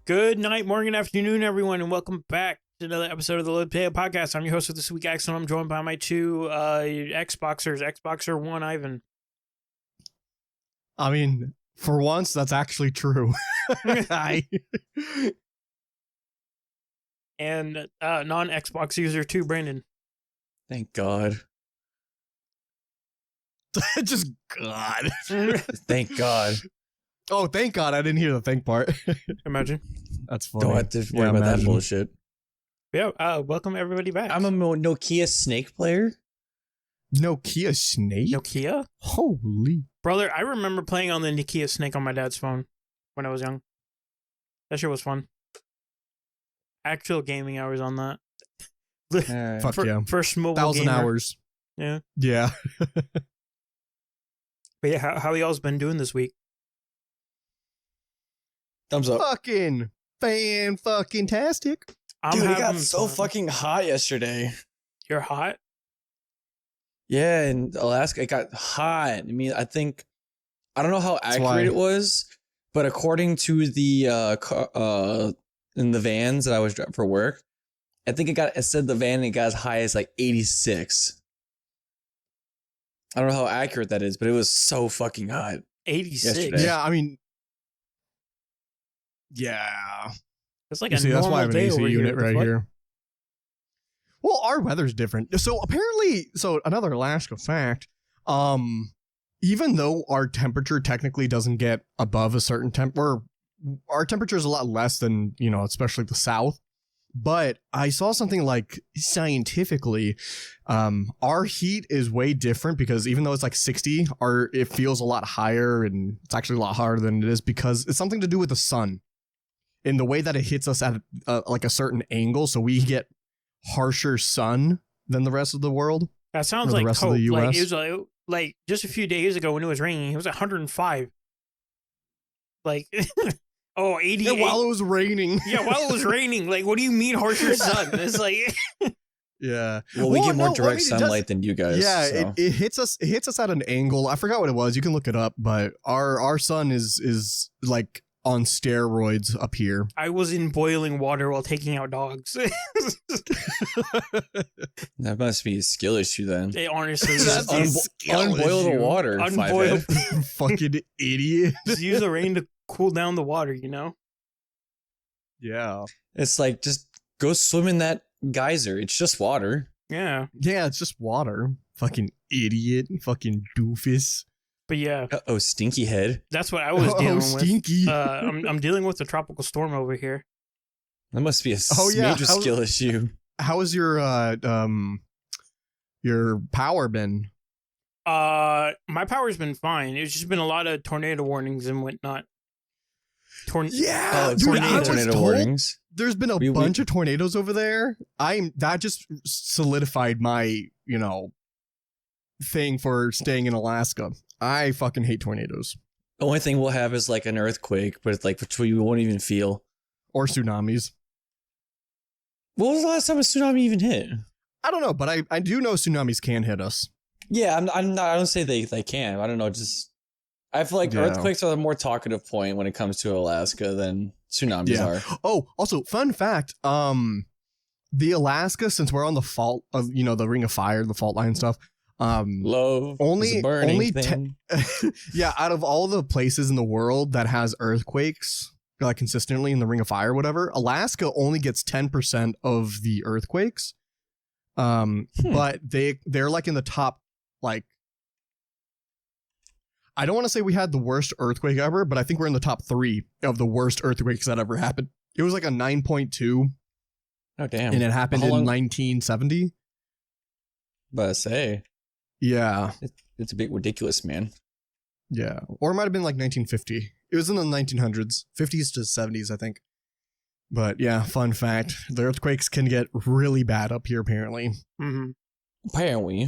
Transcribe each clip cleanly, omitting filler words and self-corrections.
Good night, morning, afternoon, everyone, and welcome back to another episode of the Live Potato Podcast. I'm your host for this week, Axel. I'm joined by my two Xboxers, Xboxer One Ivan. I mean, for once, that's actually true. Hi. And non-Xbox user 2, Brandon. Thank God. Just God. Thank God. Oh, thank God. I didn't hear the thank part. Imagine. That's funny. Don't have to worry about that bullshit. Yeah, welcome everybody back. I'm a Nokia Snake player. Nokia Snake? Nokia? Holy. Brother, I remember playing on the Nokia Snake on my dad's phone when I was young. That shit was fun. Actual gaming hours on that. Right. Fuck yeah. First mobile 1,000 gamer. hours. Yeah. Yeah. But yeah, how y'all's been doing this week? Thumbs up. Fucking fan-fucking-tastic. Dude, it got having so fun. fucking hot yesterday. You're hot? Yeah, in Alaska, it got hot. I mean, I don't know how accurate why. it was, but according to the in the vans that I was driving for work, I think it said the van it got as high as like 86. I don't know how accurate that is, but it was so fucking hot. 86. Yesterday. Yeah, I mean... Yeah. It's like You a see, that's why I have normal an day AC over unit here. right here. Well, our weather's different. So apparently, another Alaska fact, even though our temperature technically doesn't get above a certain our temperature is a lot less than, especially the South. But I saw something like scientifically, our heat is way different because even though it's like 60, it feels a lot higher, and it's actually a lot harder than it is because it's something to do with the sun. In the way that it hits us at like a certain angle, so we get harsher sun than the rest of the world. That sounds Or the like rest of coke. the Like, US. it was like just a few days ago when it was raining, it was 105. Like, 88. Yeah, while it was raining. Yeah, while it was raining. Like, what do you mean harsher sun? It's like, Yeah. Well, we get more no, direct I mean, it does- sunlight than you guys. Yeah, so. it hits us. It hits us at an angle. I forgot what it was. You can look it up, but our sun is like on steroids up here. I was in boiling water while taking out dogs. That must be a skill issue then. They honestly That's a skill Unboil the issue. water. Unboil- Fivehead. Fucking idiot. just use the rain to cool down the water, Yeah. It's like just go swim in that geyser. It's just water. Yeah. Yeah, it's just water. Fucking idiot. Fucking doofus. But yeah, Oh, stinky head. that's what I was dealing with. stinky. I'm dealing with the tropical storm over here. That must be a yeah, major skill issue. How has your power been? My power's been fine. It's just been a lot of tornado warnings and whatnot. Yeah, Oh, dude, I was tornado told warnings. there's been a We- bunch of tornadoes over there. That just solidified my, thing for staying in Alaska. I fucking hate tornadoes The only thing we'll have is like an earthquake, but it's like which we won't even feel. or tsunamis. What was the last time a tsunami even hit? I don't know, but I do know tsunamis can hit us. Yeah, I'm not. I don't say they can. I don't know. Just I feel like Yeah. earthquakes are the more talkative point when it comes to Alaska than tsunamis Yeah. are. Oh, also, fun fact. The Alaska, since we're on the fault of, the Ring of Fire, the fault line stuff. Love Only- is a burning only thing. Yeah, out of all the places in the world that has earthquakes, like consistently in the Ring of Fire, whatever, Alaska only gets 10% of the earthquakes. But they're like in the top, like, I don't want to say we had the worst earthquake ever, but I think we're in the top 3 of the worst earthquakes that ever happened. It was like a 9.2, Oh damn! and it happened How in long- 1970. But I say Yeah, it's a bit ridiculous, man. yeah, or it might have been like 1950. It was in the 1900s, 50s to 70s, I think. But yeah, fun fact: the earthquakes can get really bad up here. Apparently, Mm-hmm. Apparently,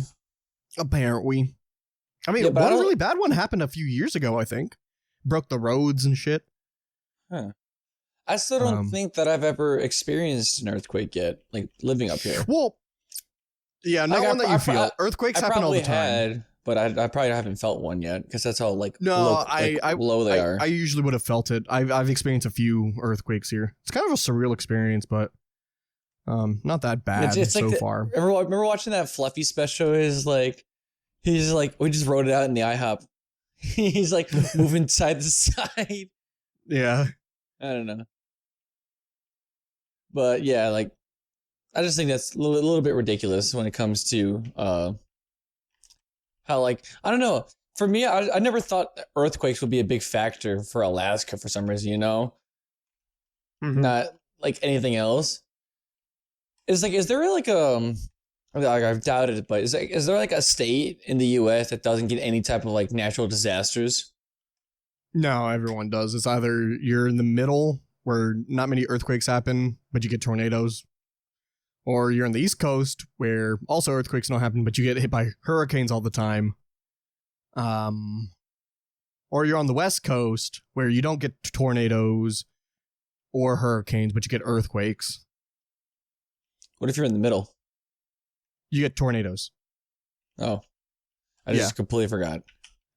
apparently. I mean, Yeah, but I one don't- really bad one happened a few years ago. I think broke the roads and shit. I still don't think that I've ever experienced an earthquake yet, like living up here. Well, yeah, not Like, one that you feel. Earthquakes happen all the time. Had, but I probably haven't felt one yet because that's how No, low they are. I usually would have felt it. I've experienced a few earthquakes here. It's kind of a surreal experience, but not that bad it's so like far. Remember watching that Fluffy special? He's like we just wrote it out in the IHOP. He's like moving side to side. Yeah. I don't know. But yeah, like I just think that's a little bit ridiculous when it comes to how, like, I don't know. For me, I never thought earthquakes would be a big factor for Alaska for some reason, you know? Mm-hmm. Not like anything else. Is there like I've doubted it, but is there like a state in the US that doesn't get any type of like natural disasters? No, everyone does. It's either you're in the middle where not many earthquakes happen, but you get tornadoes, or you're on the East Coast where also earthquakes don't happen, but you get hit by hurricanes all the time. Or you're on the West Coast where you don't get tornadoes or hurricanes, but you get earthquakes. What if you're in the middle? You get tornadoes. Oh, I just completely forgot.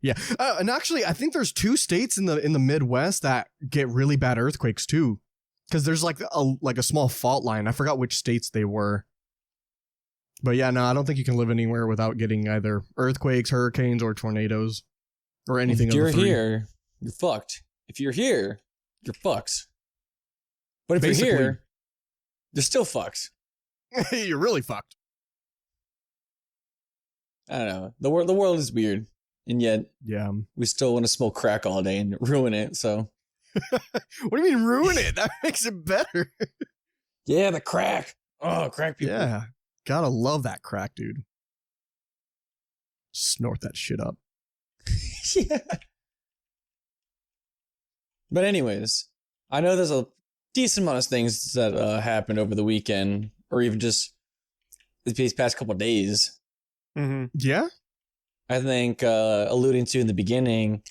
Yeah, and actually, I think there's 2 states in the Midwest that get really bad earthquakes too, because there's like a small fault line. I forgot which states they were, but yeah, no, I don't think you can live anywhere without getting either earthquakes, hurricanes, or tornadoes, or anything. If you're here, you're fucked. If you're here, you're fucked. But if Basically, you're here, you're still fucked. You're really fucked. I don't know. The world is weird. And yet, Yeah. we still want to smoke crack all day and ruin it. So, What do you mean ruin it? That makes it better. yeah, the crack. Oh, crack people. Yeah, gotta love that crack, dude. Snort that shit up. Yeah. But anyways, I know there's a decent amount of things that happened over the weekend, or even just these past couple of days. Mm-hmm. Yeah. I think alluding to in the beginning,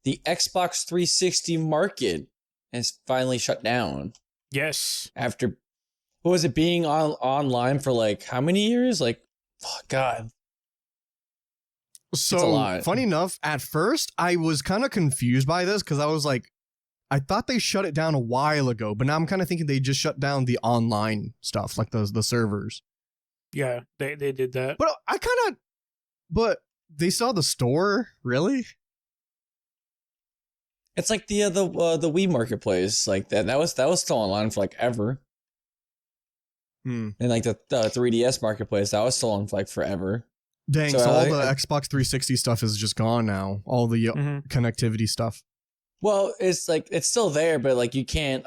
the Xbox 360 market has finally shut down. Yes. After, what was it, being online for like how many years? Like, oh God. So, funny enough, at first, I was kind of confused by this because I was like, I thought they shut it down a while ago, but now I'm kind of thinking they just shut down the online stuff, like the servers. Yeah, they did that. But they saw the store, really? It's like the Wii marketplace, like that was still online for like ever. And like the 3DS marketplace, that was still on for like forever. Dang, so all the Xbox 360 stuff is just gone now. All the connectivity stuff. Well, it's like it's still there, but like you can't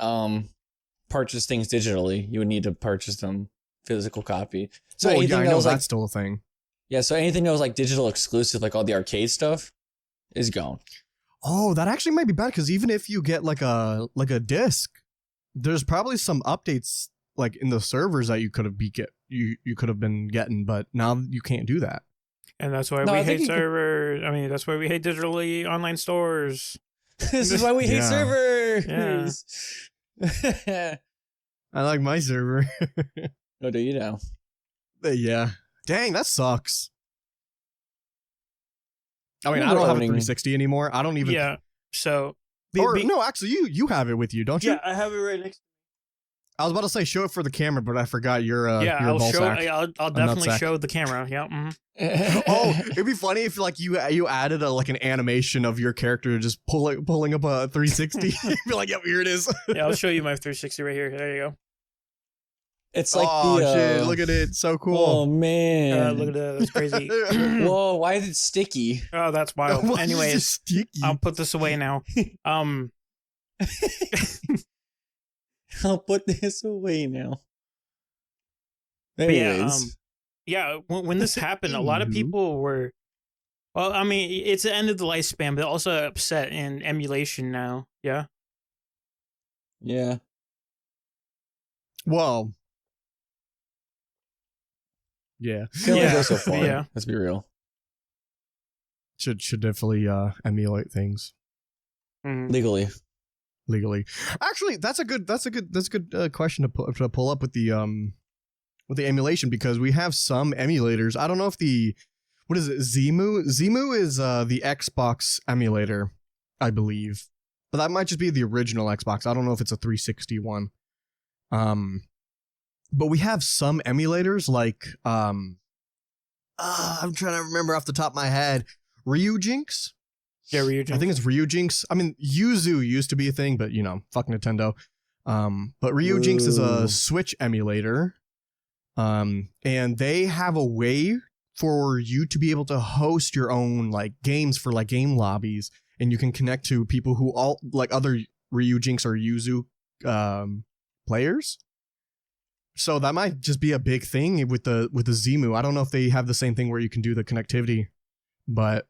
purchase things digitally. You would need to purchase them physical copy. So I know was, that's like, still a thing. Yeah, so anything that was like digital exclusive, like all the arcade stuff, is gone. Oh, that actually might be bad because even if you get like a disc, there's probably some updates like in the servers that you could have been getting, but now you can't do that. And that's why we hate servers. I mean, that's why we hate digitally online stores. This is why we hate servers. Yeah. I like my server. Oh, do you now? Yeah. Dang, that sucks. I mean, I don't have a 360 anymore. I don't even. Yeah. So. No, actually, you have it with you, don't you? Yeah, I have it right next. I was about to say show it for the camera, but I forgot you're I'll ball show. sack. I'll definitely show the camera. Yeah. Mm-hmm. Oh, it'd be funny if like you added an animation of your character just pulling up a 360. You'd be like, yep, here it is. Yeah, I'll show you my 360 right here. There you go. It's like shit! Look at it, so cool. Oh man, look at that. That's crazy. Whoa, why is it sticky? Oh, that's wild. Anyways, sticky? I'll put this away now. I'll put this away now. Anyways. Yeah, when this happened, a lot of people were, well, I mean, it's the end of the lifespan, but also upset in emulation now. Yeah. Yeah. Well. Yeah. Can't only go so far. Yeah. Let's be real. Should definitely emulate things. Legally. legally. Actually, that's a good question to pull up with the emulation, because we have some emulators. I don't know if what is it, Zemu? Zemu is the Xbox emulator, I believe, but that might just be the original Xbox. I don't know if it's a 360 one. But we have some emulators like I'm trying to remember off the top of my head. Ryujinx? Yeah, Ryujinx. I think it's Ryujinx. I mean, Yuzu used to be a thing, but fuck Nintendo. But Ryujinx is a Switch emulator. And they have a way for you to be able to host your own like games for like game lobbies, and you can connect to people who all like other Ryujinx or Yuzu players. So that might just be a big thing with the Zemu. I don't know if they have the same thing where you can do the connectivity, but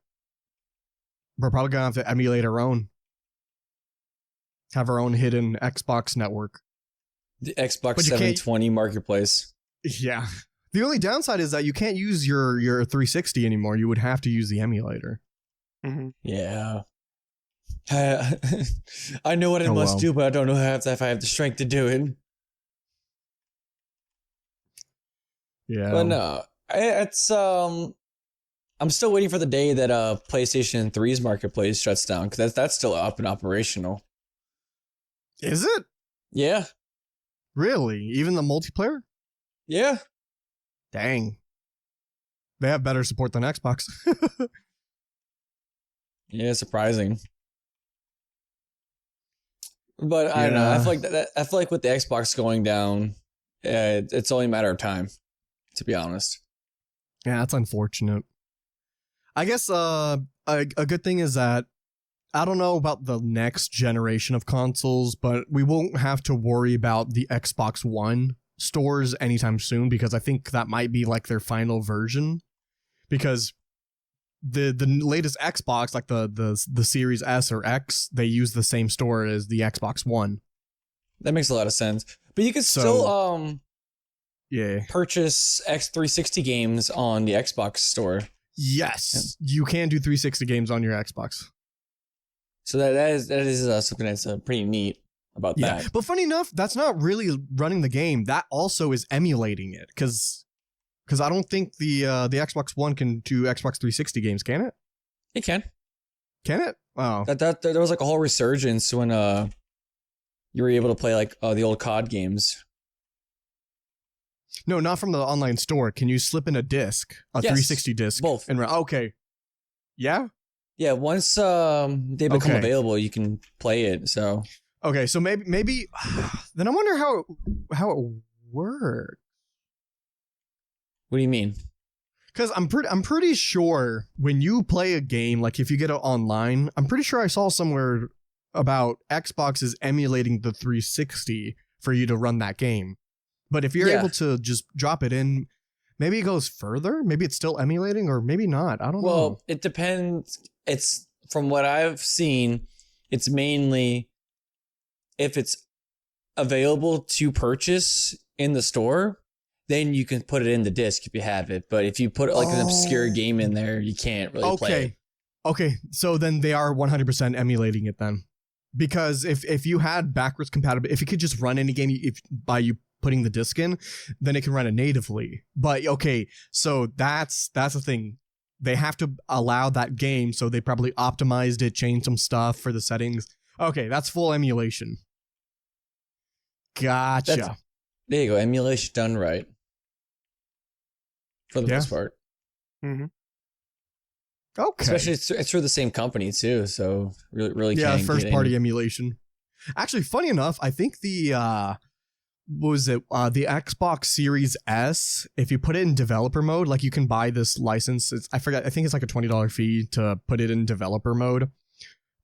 we're probably gonna have to emulate our own. Have our own hidden Xbox network. The Xbox 720 marketplace. Yeah. The only downside is that you can't use your 360 anymore. You would have to use the emulator. Mm-hmm. Yeah. I know what I must do, but I don't know if I have the strength to do it. Yeah. But no, it's I'm still waiting for the day that PlayStation 3's marketplace shuts down, because that's still up and operational. Is it? Yeah. Really? Even the multiplayer? Yeah. Dang. They have better support than Xbox. Yeah, surprising. But I don't know. I feel like with the Xbox going down, it's only a matter of time, to be honest. Yeah, that's unfortunate. I guess a good thing is that I don't know about the next generation of consoles, but we won't have to worry about the Xbox One stores anytime soon, because I think that might be like their final version, because the latest Xbox, like the Series S or X, they use the same store as the Xbox One. That makes a lot of sense. But you could still purchase X360 games on the Xbox store. Yes, you can do 360 games on your Xbox. So that is something that's pretty neat about that. But funny enough, that's not really running the game. That also is emulating it, because I don't think the Xbox One can do Xbox 360 games, can it? It can. Can it? Oh, that there was like a whole resurgence when you were able to play like the old COD games. No, not from the online store. Can you slip in a disc, a 360 disc? Both. And okay. Yeah? Yeah, once they become available, you can play it. So okay, so maybe then I wonder how it works. What do you mean? Because I'm pretty sure when you play a game, like if you get it online, I'm pretty sure I saw somewhere about Xbox is emulating the 360 for you to run that game. But if you're able to just drop it in, maybe it goes further. Maybe it's still emulating, or maybe not. I don't know. Well, it depends. It's from what I've seen, it's mainly if it's available to purchase in the store, then you can put it in the disc if you have it. But if you put like an obscure game in there, you can't really play it. Okay, so then they are 100% emulating it then. Because if you had backwards compatibility, if you could just run any game by you putting the disc in, then it can run it natively. But okay, so that's the thing. They have to allow that game, so they probably optimized it, changed some stuff for the settings. Okay, that's full emulation. Gotcha. There you go. Emulation done right. For the most part. Mm-hmm. Okay. Especially it's through the same company too, so really can't first party emulation. Actually, funny enough, I think the the Xbox Series S, if you put it in developer mode, like you can buy this license. I think it's like a $20 fee to put it in developer mode.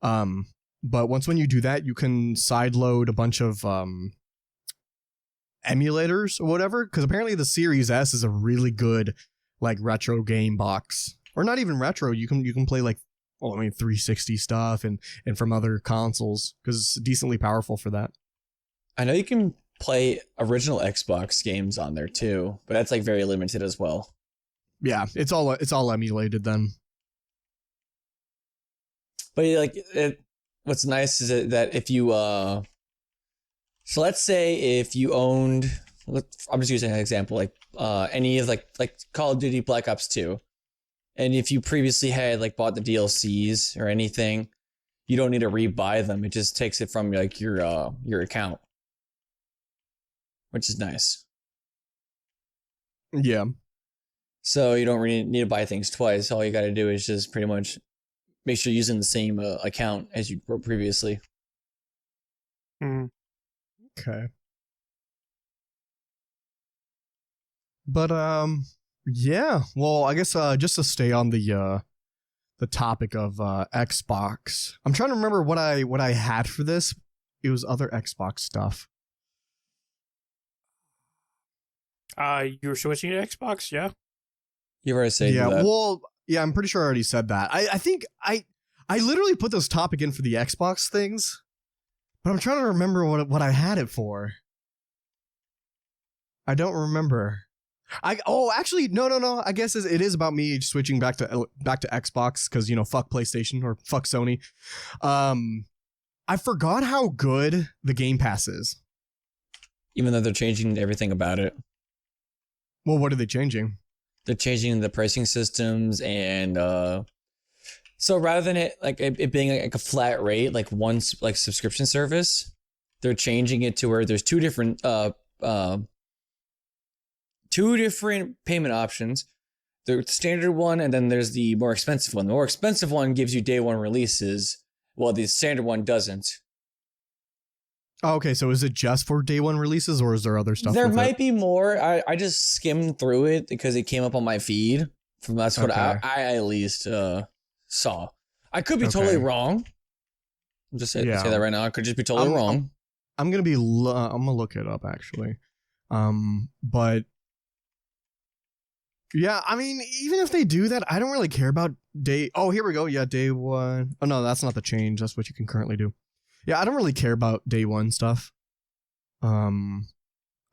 But when you do that, you can sideload a bunch of emulators or whatever, because apparently the Series S is a really good like retro game box. Or not even retro, you can play like 360 stuff and from other consoles, because it's decently powerful for that. I know you can play original Xbox games on there too, but that's like very limited as well. Yeah, it's all emulated then. But like what's nice is that if you so let's say if you owned, I'm just using an example, like any of like Call of Duty Black Ops 2, and if you previously had like bought the DLCs or anything, you don't need to rebuy them. It just takes it from like your account, which is nice. Yeah. So you don't really need to buy things twice. All you got to do is just pretty much make sure you're using the same account as you wrote previously. Mhm. Okay. But yeah. Well, I guess just to stay on the topic of Xbox, I'm trying to remember what I had for this. It was other Xbox stuff. You were switching to Xbox, yeah? You've already said Yeah. that. Well, yeah. I'm pretty sure I already said that. I think I literally put this topic in for the Xbox things, but I'm trying to remember what I had it for. I don't remember. Actually no. I guess it is about me switching back to Xbox because fuck PlayStation or fuck Sony. I forgot how good the Game Pass is. Even though they're changing everything about it. Well, what are they changing? They're changing the pricing systems, and so rather than it being like a flat rate, like one like subscription service, they're changing it to where there's two different payment options. The standard one, and then there's the more expensive one. The more expensive one gives you day one releases, while the standard one doesn't. Oh, okay, so is it just for day one releases, or is there other stuff? There might be more. I just skimmed through it because it came up on my feed. That's what Okay. I at least saw. I could be totally wrong. I'm just say that right now. I could just be totally wrong. I'm gonna look it up actually. But yeah, I mean, even if they do that, I don't really care about day. Oh, here we go. Yeah, day one. Oh no, that's not the change. That's what you can currently do. Yeah, I don't really care about day one stuff. I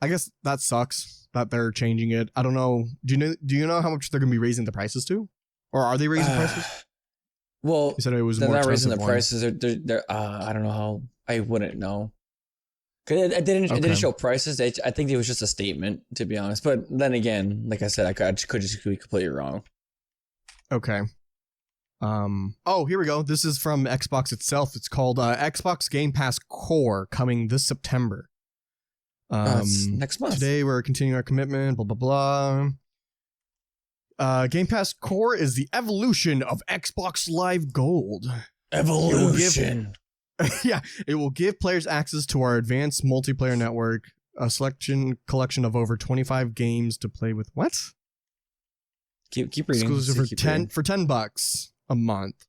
guess that sucks that they're changing it. I don't know. Do you know how much they're gonna be raising the prices to, or are they raising prices? Well, You said it was they're more not raising the expensive one. prices. They're I don't know how. I wouldn't know. Cause it didn't show prices. I think it was just a statement, to be honest. But then again, like I said, I could just be completely wrong. Okay. Oh, here we go. This is from Xbox itself. It's called Xbox Game Pass Core, coming this September. It's next month. Today we're continuing our commitment, blah blah blah. Game Pass Core is the evolution of Xbox Live Gold. Evolution. Yeah, it will give players access to our advanced multiplayer network, a collection of over 25 games to play with. What? Keep reading. Exclusive for Keep $10 a month.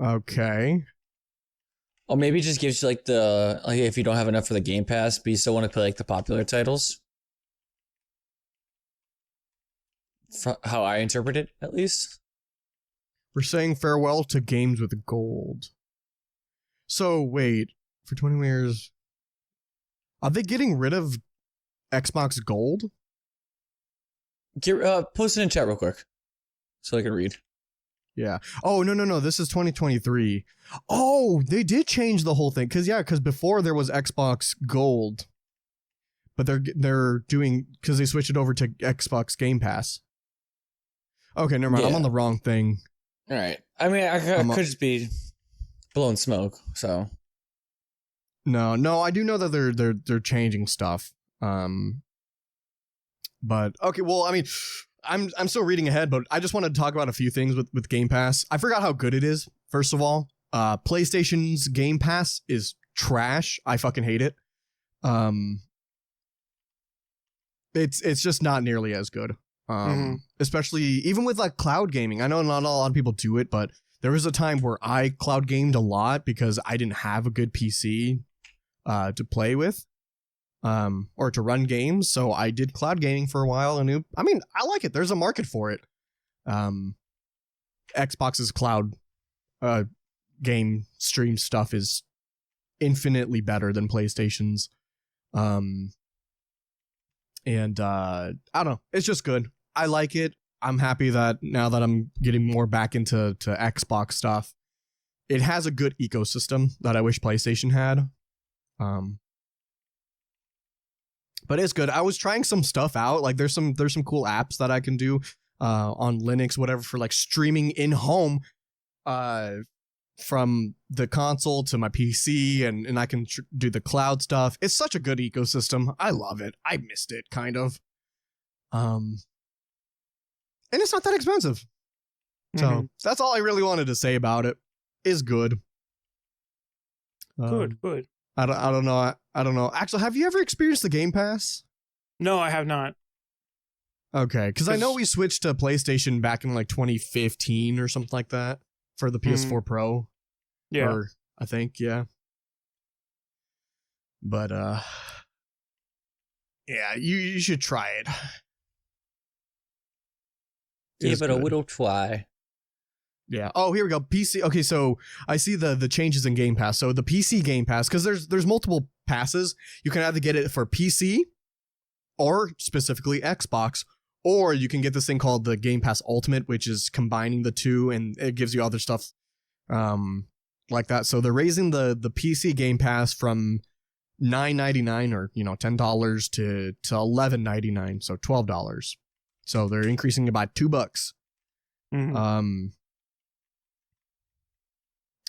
Okay. Or maybe it just gives you like if you don't have enough for the Game Pass, but you still want to play like the popular titles. How I interpret it, at least. We're saying farewell to games with gold. So wait, for 20 years, are they getting rid of Xbox Gold? Post it in chat real quick, so I can read. Yeah. Oh no. This is 2023. Oh, they did change the whole thing because before there was Xbox Gold, but they're doing because they switched it over to Xbox Game Pass. Okay, never mind. Yeah. I'm on the wrong thing. All right. I mean, I could just be blowing smoke. So No. I do know that they're changing stuff. But okay. Well, I mean, I'm still reading ahead, but I just wanted to talk about a few things with Game Pass. I forgot how good it is. First of all, PlayStation's Game Pass is trash. I fucking hate it. It's just not nearly as good. Especially even with like cloud gaming. I know not a lot of people do it, but there was a time where I cloud gamed a lot because I didn't have a good PC to play with or to run games. So I did cloud gaming for a while, and I like it. There's a market for it. Xbox's cloud game stream stuff is infinitely better than PlayStation's. And I don't know. It's just good. I like it. I'm happy that now that I'm getting more back into Xbox stuff, it has a good ecosystem that I wish PlayStation had. But it's good. I was trying some stuff out. Like there's some cool apps that I can do on Linux, whatever, for like streaming in home from the console to my PC, and I can do the cloud stuff. It's such a good ecosystem. I love it. I missed it kind of. And it's not that expensive. So that's all I really wanted to say about it. Is good. Good. I don't know. Actually, have you ever experienced the Game Pass? No, I have not. Okay, because I know we switched to PlayStation back in like 2015 or something like that for the PS4 Pro. Yeah. Or, I think, yeah. But yeah, you should try it. Give It's it a good. little try. Yeah. Oh, here we go. PC. Okay, so I see the changes in Game Pass. So the PC Game Pass, because there's multiple passes. You can either get it for PC or specifically Xbox, or you can get this thing called the Game Pass Ultimate, which is combining the two, and it gives you other stuff like that. So they're raising the PC Game Pass from $9.99 or $10 to $11.99, so $12. So they're increasing it by $2.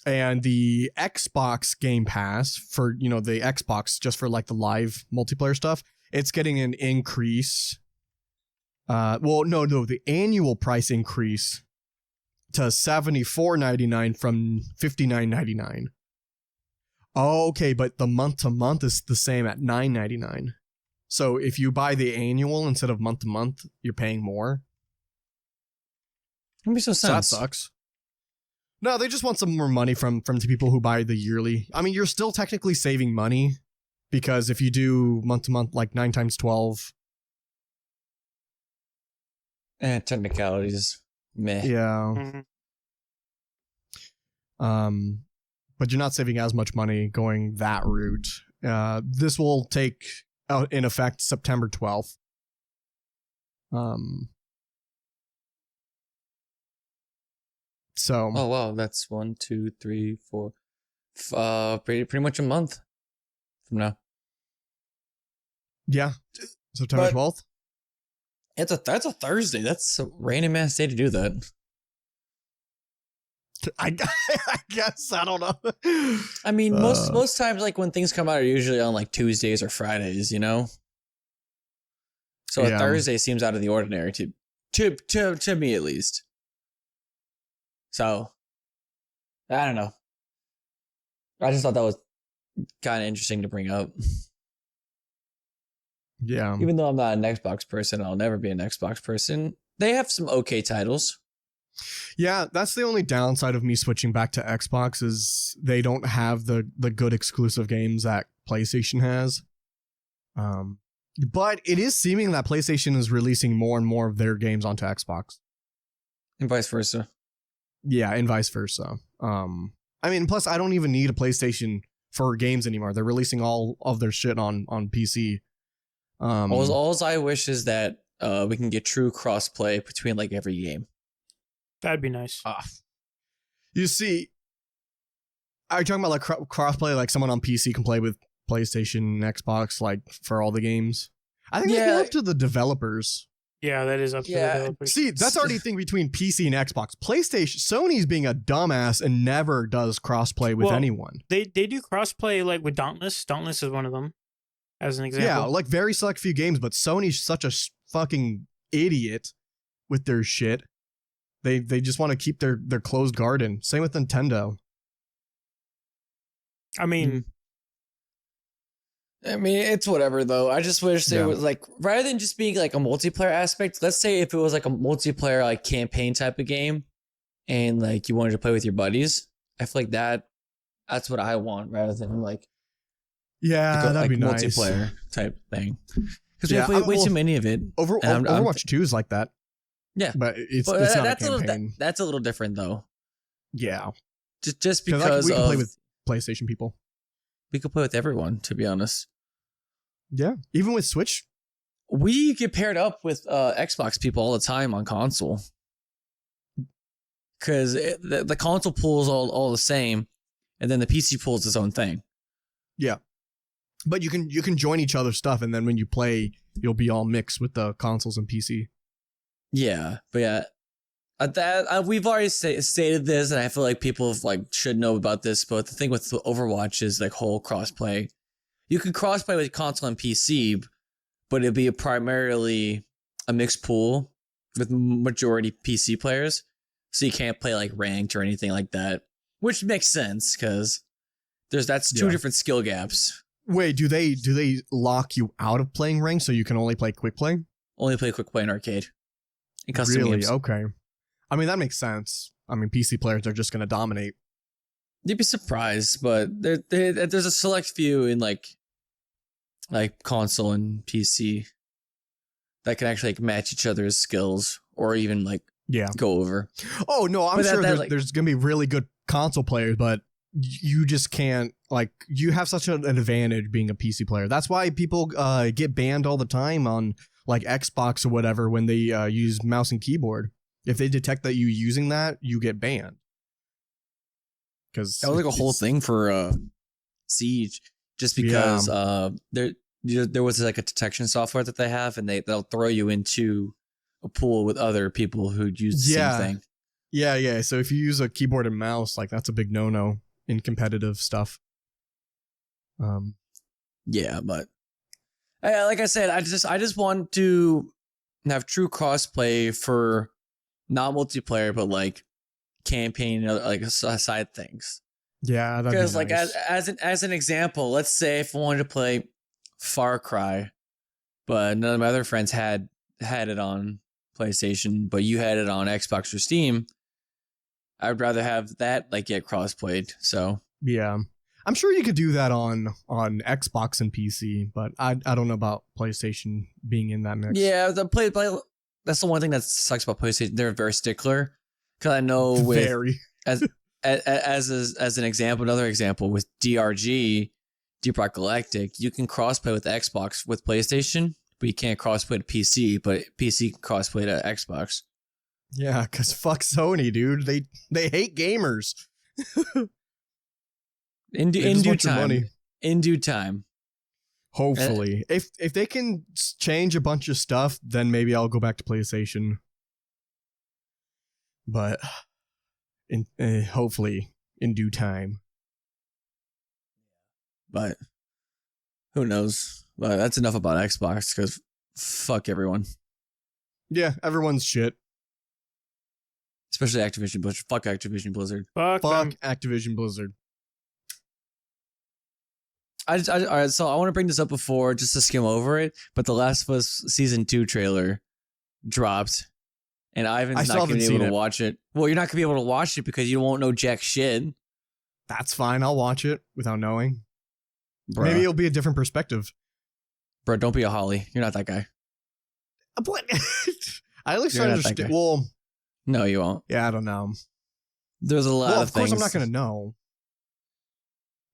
And the Xbox Game Pass for, the Xbox, just for like the live multiplayer stuff, it's getting an increase. The annual price increase to $74.99 from $59.99. Okay, but the month to month is the same at $9.99. So if you buy the annual instead of month to month, you're paying more. That makes no So that sense. sucks. No, they just want some more money from the people who buy the yearly. I mean, you're still technically saving money because if you do month to month, like 9 times 12. Technicalities. Meh. Yeah. But you're not saving as much money going that route. This will take out in effect September 12th. So. Oh wow, that's 1, 2, 3, 4, pretty much a month from now. Yeah, September 12th. That's a Thursday. That's a random ass day to do that. I guess, I don't know. I mean, most times, like when things come out, are usually on like Tuesdays or Fridays, So Yeah. a Thursday seems out of the ordinary to me at least. So I don't know. I just thought that was kind of interesting to bring up. Yeah. Even though I'm not an Xbox person, I'll never be an Xbox person. They have some okay titles. Yeah, that's the only downside of me switching back to Xbox is they don't have the good exclusive games that PlayStation has. But it is seeming that PlayStation is releasing more and more of their games onto Xbox. And vice versa. Yeah, and vice versa. I mean, plus I don't even need a PlayStation for games anymore. They're releasing all of their shit on PC. All I wish is that we can get true crossplay between like every game. That'd be nice. You see, are you talking about like crossplay, like someone on PC can play with PlayStation, Xbox, like for all the games? I think that'd be up to the developers. Yeah, that is up to the developers. See, that's already a thing between PC and Xbox. PlayStation, Sony's being a dumbass and never does crossplay with anyone. They do crossplay like with Dauntless. Dauntless is one of them, as an example. Yeah, like very select few games, but Sony's such a fucking idiot with their shit. They just want to keep their closed garden. Same with Nintendo. I mean, it's whatever though. I just wish there was like, rather than just being like a multiplayer aspect, let's say if it was like a multiplayer like campaign type of game and like you wanted to play with your buddies, I feel like that's what I want rather than like that'd be nice. Multiplayer type thing. Because we have way too many of it. Overwatch 2 is like that. Yeah. But it's not a campaign. That's a little different though. Yeah. Just because we can play with PlayStation people. We could play with everyone, to be honest. Yeah. Even with Switch. we get paired up with Xbox people all the time on console. Because the console pool is all the same, and then the PC pool is its own thing. Yeah, but you can join each other's stuff, and then when you play, you'll be all mixed with the consoles and PC. Yeah, but yeah, we've already stated this, and I feel like people should know about this. But the thing with Overwatch is whole crossplay. You can crossplay with console and PC, but it'd be primarily a mixed pool with majority PC players. So you can't play ranked or anything like that, which makes sense because that's two different skill gaps. Wait, do they lock you out of playing ranked so you can only play quick play? Only play quick play in arcade. In custom really? games. Okay. I mean, that makes sense. I mean, PC players are just going to dominate. You'd be surprised, but there's a select few in console and PC that can actually match each other's skills or even go over. Oh no, I'm sure there's gonna be really good console players, but you just can't you have such an advantage being a PC player. That's why people get banned all the time on Xbox or whatever when they use mouse and keyboard. If they detect that you using that, you get banned. Because that was a whole thing for Siege, just because there was a detection software that they have, and they'll throw you into a pool with other people who use the same thing. Yeah. So if you use a keyboard and mouse, that's a big no-no in competitive stuff. Yeah, but like I said, I just want to have true crossplay for not multiplayer, but campaign, side things. Yeah, because be nice. as an example, let's say if I wanted to play Far Cry, but none of my other friends had it on PlayStation, but you had it on Xbox or Steam, I would rather have that get cross-played. So yeah, I'm sure you could do that on Xbox and PC, but I don't know about PlayStation being in that mix. Yeah, that's the one thing that sucks about PlayStation. They're very stickler. Because I know as an example, another example with DRG, Deep Rock Galactic, you can crossplay with Xbox with PlayStation, but you can't crossplay to PC, but PC can crossplay to Xbox. Yeah, because fuck Sony, dude. They hate gamers. In due time. In due time. Hopefully. If they can change a bunch of stuff, then maybe I'll go back to PlayStation. But hopefully in due time. But who knows? But that's enough about Xbox because fuck everyone. Yeah, everyone's shit. Especially Activision Blizzard. Fuck Activision Blizzard. Fuck Activision Blizzard. All right, so I want to bring this up before just to skim over it, but The Last of Us Season 2 trailer dropped, and Ivan's not going to be able to watch it. Well, you're not going to be able to watch it because you won't know jack shit. That's fine. I'll watch it without knowing. Bruh. Maybe it'll be a different perspective. Bro, don't be a Holly. You're not that guy. What? I at least understand. Well, no, you won't. Yeah, I don't know. There's a lot of things. Of course, I'm not going to know.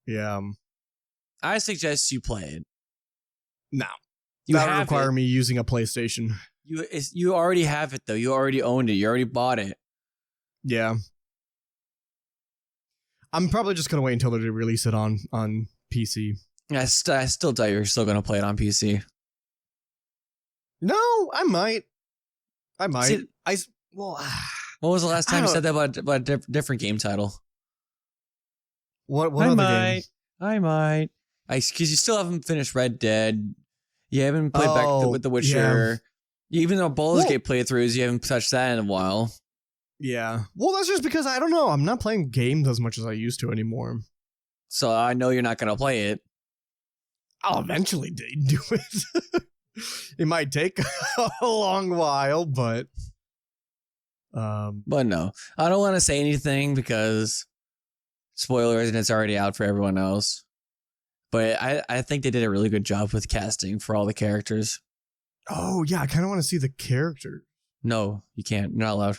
Yeah. I suggest you play it. No. That would require me using a PlayStation. You already have it, though. You already owned it. You already bought it. Yeah. I'm probably just going to wait until they release it on PC. I still doubt you're still going to play it on PC. No, I might. See, when was the last time you said that about a different game title? What other game? I might. Because you still haven't finished Red Dead. You haven't played back with The Witcher. Yeah. Even though Baldur's Gate playthroughs, you haven't touched that in a while. Yeah. Well, that's just because I don't know. I'm not playing games as much as I used to anymore. So I know you're not going to play it. I'll eventually do it. It might take a long while, but no. I don't want to say anything because spoilers and it's already out for everyone else. But I think they did a really good job with casting for all the characters. Oh, yeah. I kind of want to see the character. No, you can't. You're not allowed.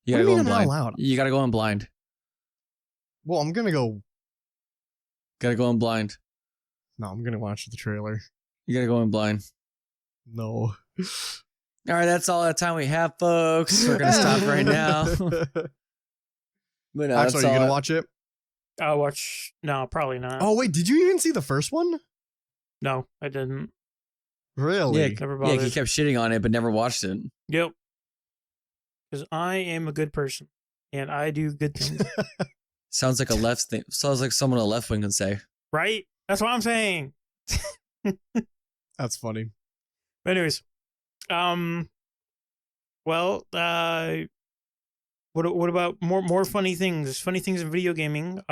You gotta go in blind. Not allowed? You gotta go in blind. Well, I'm gonna go. Gotta go in blind. No, I'm gonna watch the trailer. You gotta go in blind. No. All right, that's all the time we have, folks. We're gonna stop right now. But no, Actually, that's are you all. gonna watch it? I'll watch. No, probably not. Oh wait, did you even see the first one? No, I didn't. Really? Never Yeah, bothered. he kept shitting on it, but never watched it. Yep. Because I am a good person and I do good things. Sounds like a left thing. Sounds like someone a left wing would say. Right? That's what I'm saying. That's funny. But anyways, well, what about more funny things? Funny things in video gaming.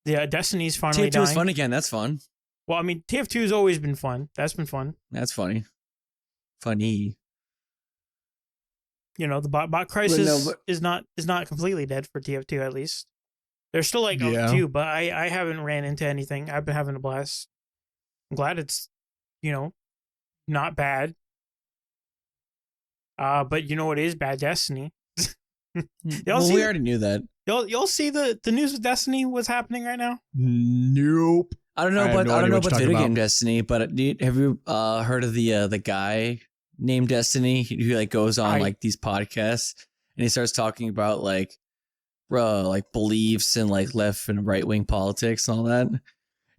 Destiny's finally TF2 dying. is fun again. That's fun. Well, I mean, TF2 has always been fun. That's been fun. That's funny. Funny. You know, the bot crisis but- is not completely dead for TF2 at least. They're still like Yeah. two, but I haven't ran into anything. I've been having a blast. I'm glad it's, not bad. But you know what is bad? Destiny. Y'all Well, see we already knew that. Y'all see the news with Destiny? What's happening right now? Nope. I don't know, I have but no I don't idea know what you're about talking video game about. Destiny. But have you heard of the guy named Destiny who like goes on like these podcasts and he starts talking about like beliefs and like left and right wing politics and all that,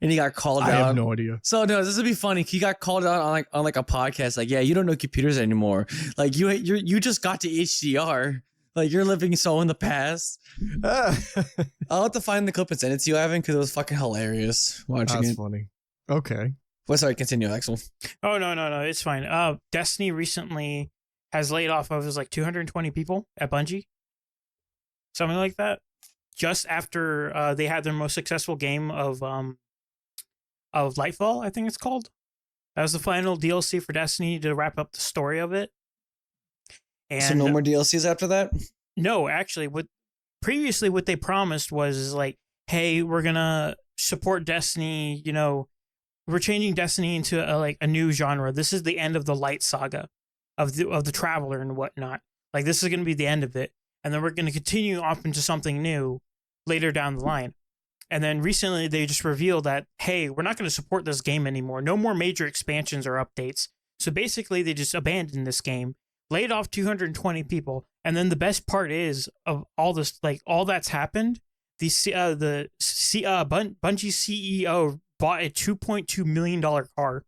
and he got called I out. have no idea. So no, this would be funny. He got called out on a podcast. Like, yeah, you don't know computers anymore. Like you just got to HDR. Like you're living so in the past. I'll have to find the clip and send it to you, Ivan, because it was fucking hilarious watching That's it. funny. Okay. Well, sorry, continue, Axel. Oh no, it's fine. Destiny recently has laid off of like 220 people at Bungie, something like that. Just after they had their most successful game of Lightfall, I think it's called. That was the final DLC for Destiny to wrap up the story of it. And So no more DLCs after that? no, actually, what they promised was like, hey, we're gonna support Destiny. We're changing Destiny into a new genre. This is the end of the light saga of the Traveler and whatnot. Like this is gonna be the end of it, and then we're gonna continue off into something new later down the line. And then recently they just revealed that, hey, we're not going to support this game anymore. No more major expansions or updates. So basically they just abandoned this game, laid off 220 people. And then the best part is of all this, like all that's happened, Bungie CEO bought a $2.2 million car.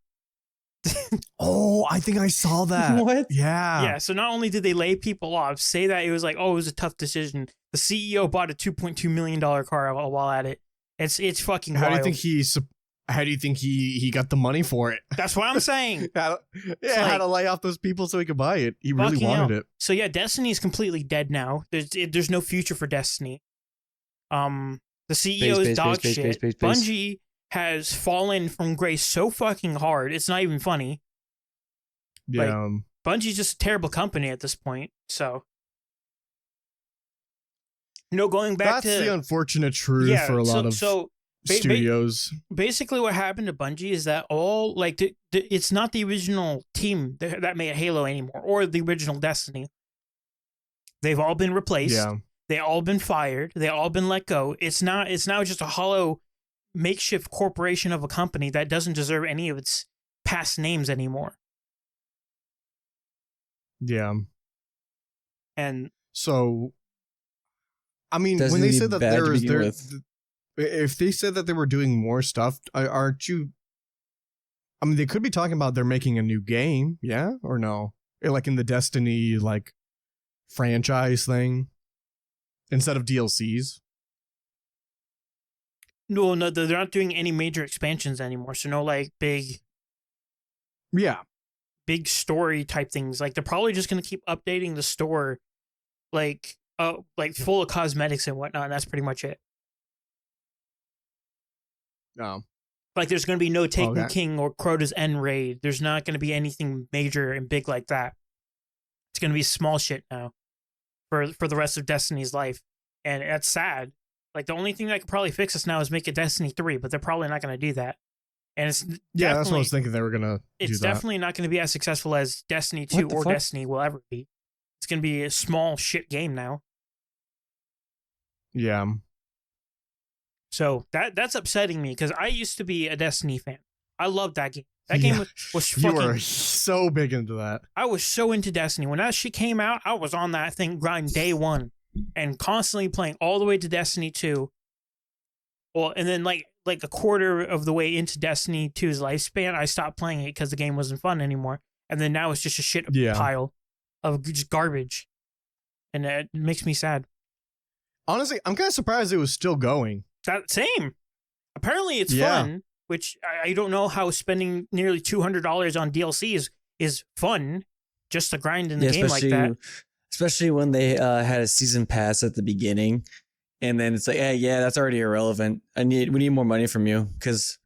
Oh, I think I saw that. What? Yeah. Yeah. So not only did they lay people off, say that it was like, oh, it was a tough decision. The CEO bought a $2.2 million car while at it. It's fucking How wild. do you think he got the money for it? That's what I'm saying. How like- to lay off those people so he could buy it. He really Fucking wanted hell. it. So yeah, Destiny is completely dead now. There's no future for Destiny. The CEO is dog shit. Bungie has fallen from grace so fucking hard. It's not even funny. Yeah. Bungie's just a terrible company at this point. So, going back That's to the unfortunate truth for a lot of studios. basically what happened to Bungie is that all it's not the original team that made Halo anymore or the original Destiny. They've all been replaced. Yeah. They all been fired. They all been let go. It's now just a hollow makeshift corporation of a company that doesn't deserve any of its past names anymore. Yeah. And So, I mean, Doesn't when they need said that bad there to was begin there, with. if they said that they were doing more stuff, aren't you? I mean, they could be talking about they're making a new game, yeah, or no? Like in the Destiny franchise thing, instead of DLCs. no, they're not doing any major expansions anymore. So no Yeah. big story type things. Like they're probably just gonna keep updating the store, like full of cosmetics and whatnot. And that's pretty much it. No. Like there's gonna be no Taken Okay. King or Crota's End raid. There's not gonna be anything major and big like that. It's gonna be small shit now, for the rest of Destiny's life, and that's sad. Like the only thing that could probably fix this now is make a Destiny 3, but they're probably not gonna do that. And it's Yeah, that's what I was definitely- thinking they were gonna do It's that. definitely not going to be as successful as Destiny 2 What the or fuck? Destiny will ever be. It's going to be a small shit game now. Yeah. So that's upsetting me because I used to be a Destiny fan. I loved that game. That game was You were fucking. so big into that. I was so into Destiny when that shit came out. I was on that thing grind day one, and constantly playing all the way to Destiny 2. Well, and then like a quarter of the way into Destiny 2's lifespan, I stopped playing it because the game wasn't fun anymore. And then now it's just a shit Yeah. pile of just garbage, and it makes me sad. Honestly, I'm kind of surprised it was still going. That same. Apparently, it's Yeah. fun, which I don't know how spending nearly $200 on DLC is fun. Just to grind in the game like that. Especially when they had a season pass at the beginning, and then it's like, hey, yeah, that's already irrelevant. We need more money from you because,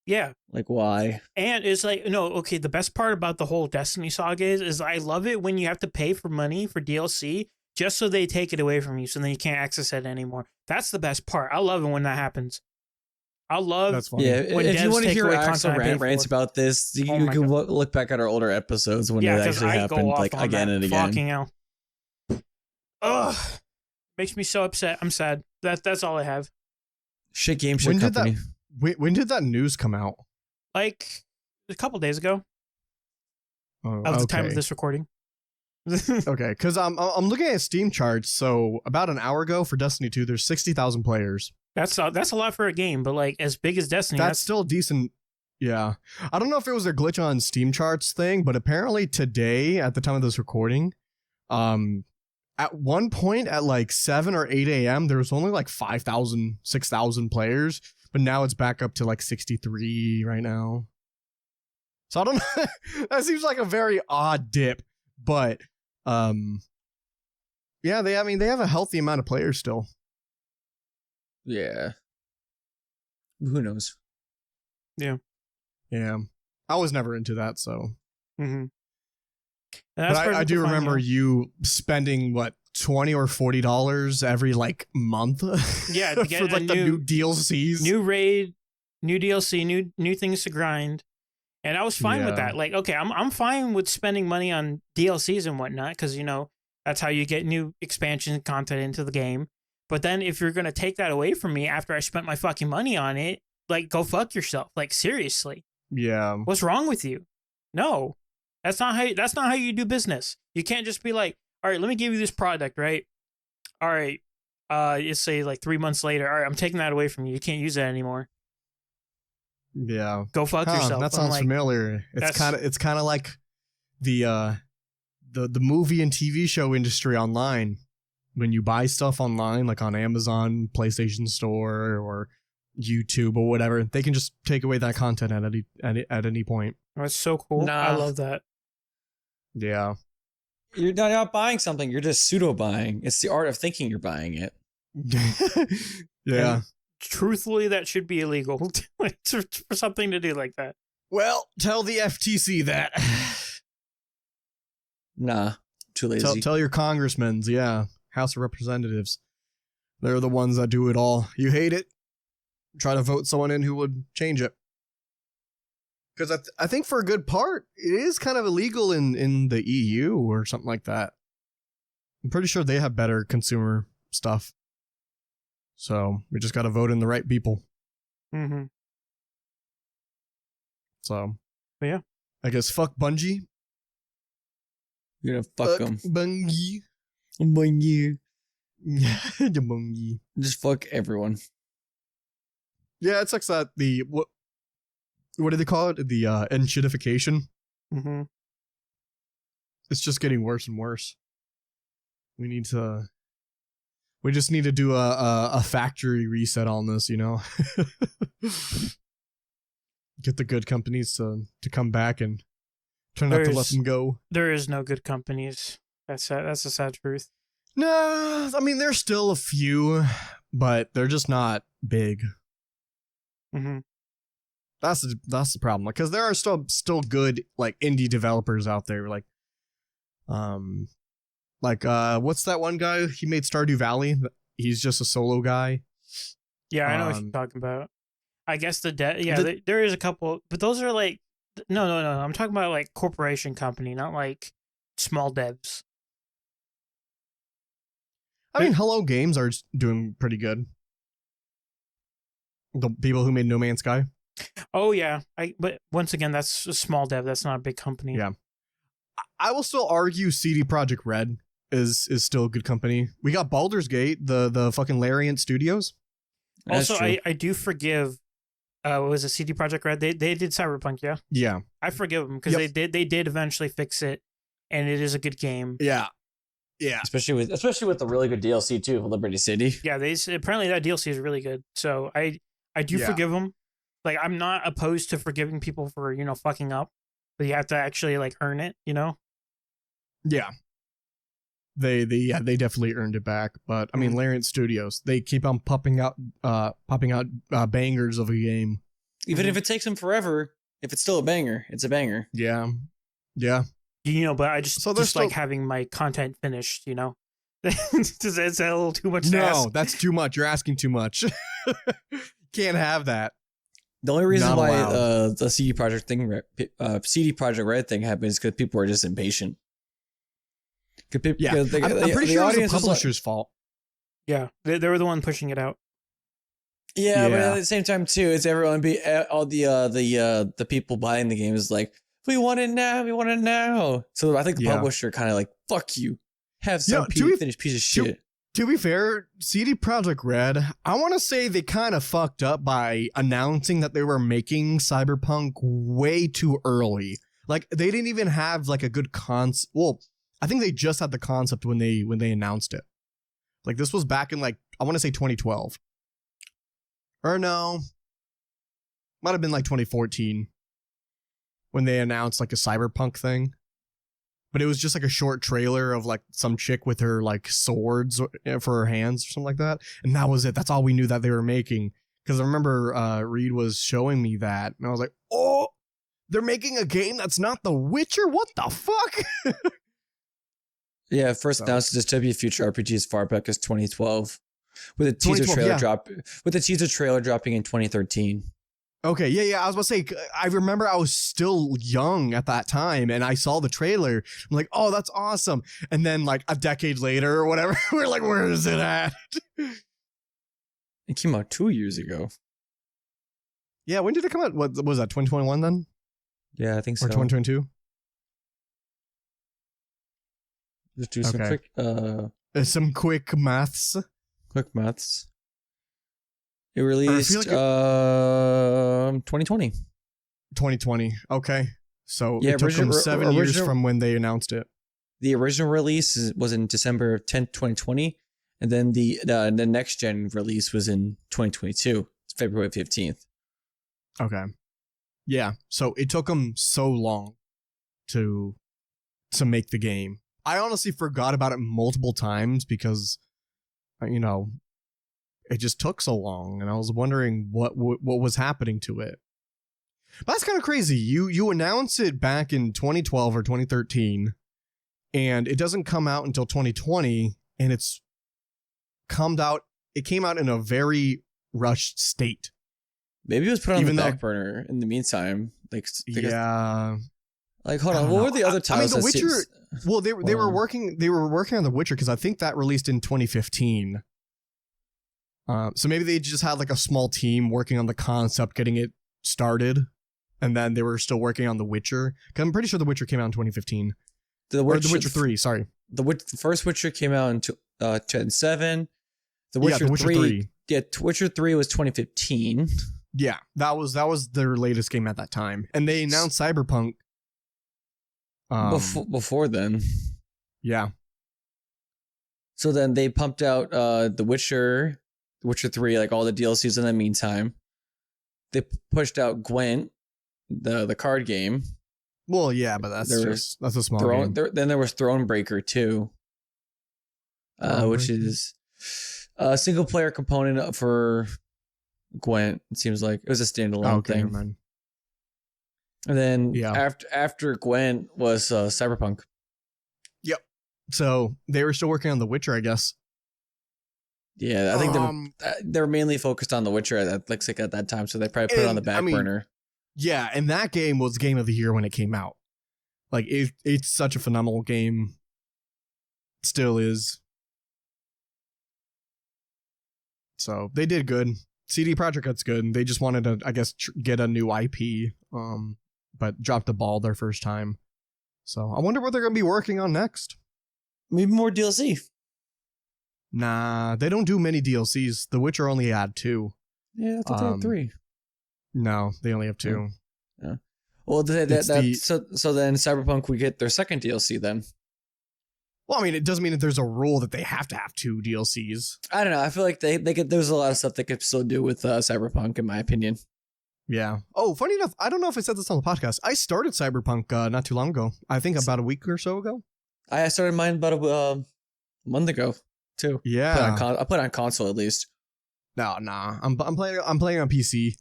Yeah. like, why? And it's like, no, okay, the best part about the whole Destiny saga is I love it when you have to pay for money for DLC just so they take it away from you so then you can't access it anymore. That's the best part. I love it when that happens. I love That's funny. Yeah, when if you devs want to take hear away Axel content I paid rants for. about this, you Oh can my God. look back at our older episodes when it because actually I go happened, off like on again that and again. fucking hell. Ugh. Makes me so upset. I'm sad. That's all I have. Shit game, When shit did that- company. When did that news come out? Like a couple days ago Oh, of the time of okay. this recording. Okay, because I'm looking at Steam charts. So about an hour ago for Destiny 2, there's 60,000 players. That's a lot for a game, but like as big as Destiny, That's still decent. Yeah, I don't know if it was a glitch on Steam charts thing, but apparently today, at the time of this recording, at one point at like 7 or 8 a.m., there was only like 5,000, 6,000 players, but now it's back up to like 63 right now. So I don't know. That seems like a very odd dip, but yeah, they have a healthy amount of players still. Yeah. Who knows? Yeah, I was never into that, so. Mm-hmm. But I do remember you spending what $20 or $40 every like month. Yeah, to get for a like the new DLCs. new raid, new DLC, new things to grind, and I was fine with Yeah. that. Like, okay, I'm fine with spending money on DLCs and whatnot because that's how you get new expansion content into the game. But then if you're gonna take that away from me after I spent my fucking money on it, like go fuck yourself. Like seriously, Yeah, what's wrong with you? No, that's not how you do business. You can't just be like, all right, let me give you this product, right? All right, you say like 3 months later, all right, I'm taking that away from you. You can't use it anymore. yeah. Go fuck Huh, yourself. that I'm sounds like, familiar. It's that's- kind of like the movie and TV show industry online. When you buy stuff online, like on Amazon, PlayStation Store, or YouTube or whatever, they can just take away that content at any point. That's so cool. Nah. I love that. Yeah. You're not buying something. You're just pseudo buying. It's the art of thinking you're buying it. Yeah. And truthfully, that should be illegal for something to do like that. Well, tell the FTC that. Nah, too lazy. Tell your congressmen, yeah, House of Representatives. They're the ones that do it all. You hate it? Try to vote someone in who would change it. Because I think for a good part, it is kind of illegal in the EU or something like that. I'm pretty sure they have better consumer stuff. So we just got to vote in the right people. Mm-hmm. So, But yeah. I guess fuck Bungie. You're gonna fuck them. Bungie. Bungie. The Bungie. Just fuck everyone. Yeah, it sucks that what do they call it? The enshittification. Mm-hmm. It's just getting worse and worse. We just need to do a factory reset on this, Get the good companies to come back and try not to let them go. There is no good companies. That's a sad truth. No, I mean there's still a few, but they're just not big. Mm-hmm. That's the problem. Because there are still good like indie developers out there. Like what's that one guy? He made Stardew Valley. He's just a solo guy. Yeah, I know what you're talking about. I guess there is a couple, but those are like no. I'm talking about like corporation company, not like small devs. I mean, Hello Games are doing pretty good. The people who made No Man's Sky. Oh yeah, but once again, that's a small dev. That's not a big company. Yeah. I will still argue CD Projekt Red is still a good company. We got Baldur's Gate, the fucking Larian Studios. That's Also, true. I do forgive. What was it CD Projekt Red? They did Cyberpunk, yeah. Yeah. I forgive them because Yep. they did eventually fix it, and it is a good game. Yeah. Yeah. Especially with the really good DLC too, for Liberty City. Yeah, apparently that DLC is really good. So I do Yeah. forgive them. Like I'm not opposed to forgiving people for fucking up, but you have to actually like earn it. Yeah. They definitely earned it back, but I mean, Larian Studios, they keep on popping out bangers of a game. Even if it takes them forever, if it's still a banger, it's a banger. Yeah. Yeah. But I just So there's just like still- having my content finished. It's a little too much to ask. No, that's too much. You're asking too much. Can't have that. The only reason Not why allowed. the CD Projekt Red thing happened is because people are just impatient. Yeah. I'm pretty sure it was the publisher's fault. Yeah, they were the one pushing it out. Yeah, but Yeah. at the same time too, it's everyone all the people buying the game is like, we want it now, we want it now. So I think the Yeah. publisher kind of like, fuck you, have some Yeah, to be- finished piece of shit. To be fair, CD Projekt Red, I want to say they kind of fucked up by announcing that they were making Cyberpunk way too early. Like they didn't even have like a good concept. Well, I think they just had the concept when they announced it. Like this was back in like I want to say 2012. Or no. Might have been like 2014 when they announced like a Cyberpunk thing. But it was just like a short trailer of like some chick with her like swords for her hands or something like that. And that was it. That's all we knew that they were making. Because I remember Reed was showing me that. And I was like, oh, they're making a game that's not The Witcher? What the fuck? Yeah, first So- announced dystopia future RPG as far back as 2012, with a teaser 2012, trailer yeah. with a teaser trailer dropping in 2013. Okay, yeah. I was about to say, I remember I was still young at that time and I saw the trailer. I'm like, oh, that's awesome. And then like a decade later or whatever, we're like, where is it at? It came out 2 years ago. Yeah, when did it come out? What was that, 2021 then? Yeah, I think so. Or 2022? Just do some Okay. Some quick maths. quick maths. It released like 2020. 2020. Okay. So Yeah, it took them original- 7 years original- from when they announced it. The original release was in December 10th, 2020, and then the next gen release was in 2022. It's February 15th. Okay. Yeah. So it took them so long to make the game. I honestly forgot about it multiple times because, it just took so long, and I was wondering what was happening to it. But that's kind of crazy. You announced it back in 2012 or 2013, and it doesn't come out until 2020, and it came out in a very rushed state. Maybe it was put on Even the though- back burner in the meantime. Yeah. Like, hold I on, don't what know. were the other I mean, titles? The that Witcher. seems- Well, they were Well- working on The Witcher because I think that released in 2015. So maybe they just had like a small team working on the concept, getting it started, and then they were still working on The Witcher. 'Cause I'm pretty sure The Witcher came out in 2015. The Or The Witcher 3, sorry. The first Witcher came out in 2007. The Yeah, Witcher, The Witcher 3, 3. Yeah, Witcher 3 was 2015. Yeah, that was their latest game at that time. And they announced Cyberpunk. Before then. Yeah. So then they pumped out The Witcher 3, like all the DLCs in the meantime. They pushed out Gwent, the card game. Well, yeah, but that's a small game. Then there was Thronebreaker 2, which Thronebreaker? is a single player component for Gwent. It seems like it was a standalone Okay, thing. never mind. And then Yeah. after Gwent was Cyberpunk. So they were still working on The Witcher, I guess. Yeah, I think Um, they're mainly focused on The Witcher at that time, so they probably put it on the And, back I mean, burner. Yeah, and that game was Game of the Year when it came out. Like it's such a phenomenal game. Still is. So they did good. CD Projekt Red's good. They just wanted to, I guess, get a new IP, but dropped the ball their first time. So I wonder what they're going to be working on next. Maybe more DLC. Nah, they don't do many DLCs. The Witcher only had 2. Yeah, I thought they had 3. No, they only have 2. Yeah. Well, so then Cyberpunk we get their second DLC then. Well, I mean, it doesn't mean that there's a rule that they have to have 2 DLCs. I don't know. I feel like they could. There's a lot of stuff they could still do with Cyberpunk, in my opinion. Yeah. Oh, funny enough, I don't know if I said this on the podcast. I started Cyberpunk not too long ago. I think about a week or so ago. I started mine about a month ago too. Yeah. I put it on console at least. No, nah. I'm playing on PC.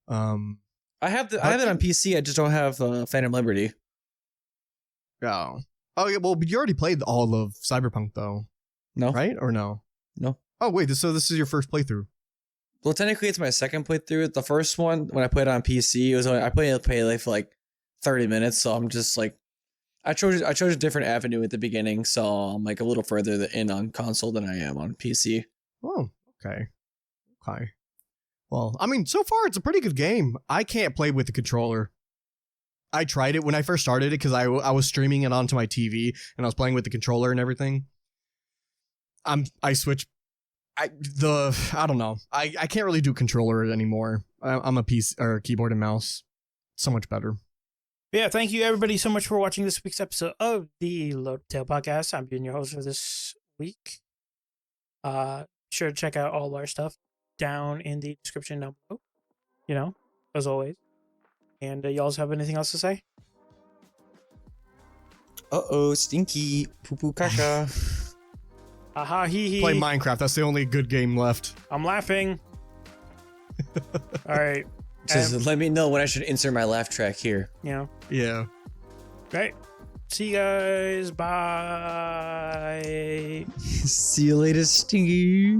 I have it on PC. I just don't have Phantom Liberty. Oh yeah. Well, but you already played all of Cyberpunk though. No. Right or no? No. Oh wait. So this is your first playthrough. Well, technically, it's my second playthrough. The first one, when I played it on PC, it was only, I played it for like 30 minutes. So I'm just like, I chose a different avenue at the beginning. So I'm like a little further in on console than I am on PC. Oh, okay. Well, I mean, so far it's a pretty good game. I can't play with the controller. I tried it when I first started it because I was streaming it onto my TV and I was playing with the controller and everything. I switched. I don't know. I can't really do controller anymore. I'm a piece or keyboard and mouse. So much better. Yeah, thank you everybody so much for watching this week's episode of the Load Tail Podcast. I'm being your host for this week. Sure to check out all our stuff down in the description down below. You know, as always. And y'all have anything else to say? Stinky poo poo caca. Aha, hee hee. Play Minecraft. That's the only good game left. I'm laughing. All right. Just let me know when I should insert my laugh track here. You know. Yeah. Right. See you guys. Bye. See you later, Stinky.